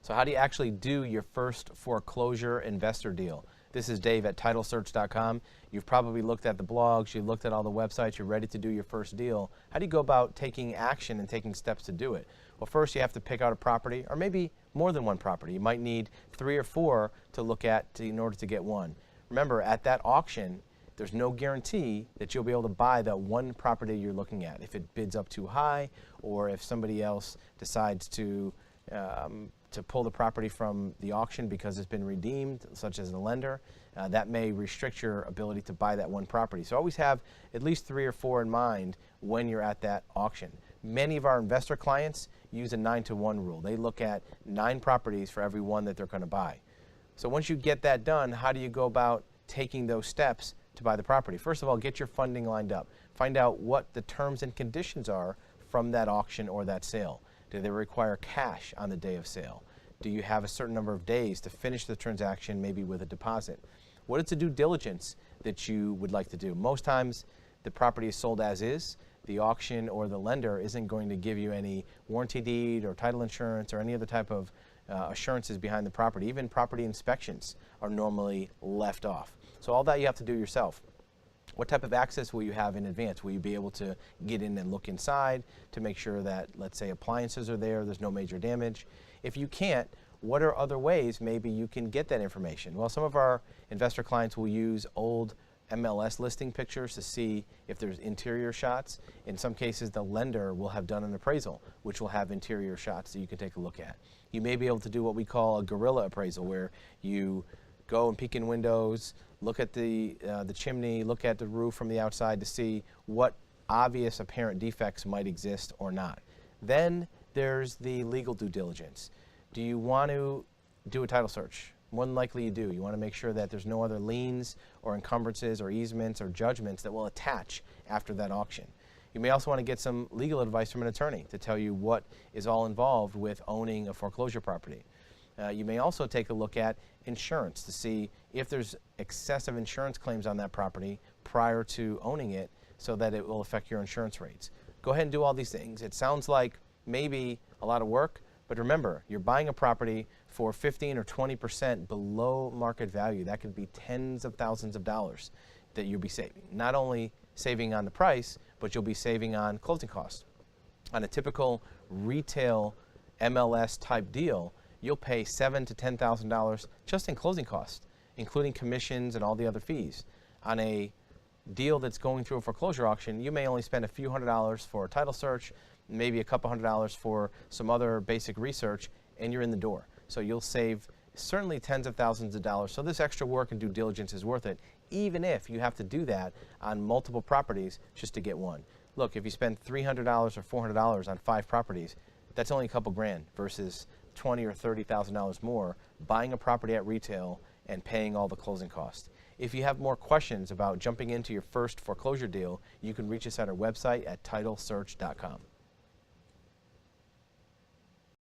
So how do you actually do your first foreclosure investor deal? This is Dave at TitleSearch.com. You've probably looked at the blogs, you've looked at all the websites, you're ready to do your first deal. How do you go about taking action and taking steps to do it? Well, first you have to pick out a property, or maybe more than one property. You might need 3 or 4 to look at in order to get one. Remember, at that auction, there's no guarantee that you'll be able to buy that one property you're looking at. If it bids up too high, or if somebody else decides to pull the property from the auction because it's been redeemed, such as the lender, that may restrict your ability to buy that one property. So always have at least 3 or 4 in mind when you're at that auction. Many of our investor clients use a 9-to-1 rule. They look at 9 properties for every one that they're going to buy. So once you get that done, how do you go about taking those steps to buy the property? First of all, get your funding lined up. Find out what the terms and conditions are from that auction or that sale. Do they require cash on the day of sale? Do you have a certain number of days to finish the transaction, maybe with a deposit? What is the due diligence that you would like to do? Most times the property is sold as is. The auction or the lender isn't going to give you any warranty deed or title insurance or any other type of assurances behind the property. Even property inspections are normally left off. So all that you have to do yourself. What type of access will you have in advance? Will you be able to get in and look inside to make sure that, let's say, appliances are there, there's no major damage? If you can't, what are other ways maybe you can get that information? Well, some of our investor clients will use old MLS listing pictures to see if there's interior shots. In some cases, the lender will have done an appraisal, which will have interior shots that you can take a look at. You may be able to do what we call a guerrilla appraisal, where you go and peek in windows, look at the chimney, look at the roof from the outside to see what obvious apparent defects might exist or not. Then there's the legal due diligence. Do you want to do a title search? More than likely you do. You want to make sure that there's no other liens or encumbrances or easements or judgments that will attach after that auction. You may also want to get some legal advice from an attorney to tell you what is all involved with owning a foreclosure property. You may also take a look at insurance to see if there's excessive insurance claims on that property prior to owning it, so that it will affect your insurance rates. Go ahead and do all these things. It sounds like maybe a lot of work, but remember, you're buying a property for 15 or 20% below market value. That could be tens of thousands of dollars that you'll be saving. Not only saving on the price, but you'll be saving on closing costs. On a typical retail MLS type deal, you'll pay $7,000 to $10,000 just in closing costs, including commissions and all the other fees. On a deal that's going through a foreclosure auction, you may only spend a few $100s for a title search, maybe a couple $100s for some other basic research, and you're in the door. So you'll save certainly tens of thousands of dollars. So this extra work and due diligence is worth it, even if you have to do that on multiple properties just to get one. Look, if you spend $300 or $400 on 5 properties, that's only a couple grand versus $20,000 or $30,000 more buying a property at retail and paying all the closing costs. If you have more questions about jumping into your first foreclosure deal, you can reach us at our website at TitleSearch.com.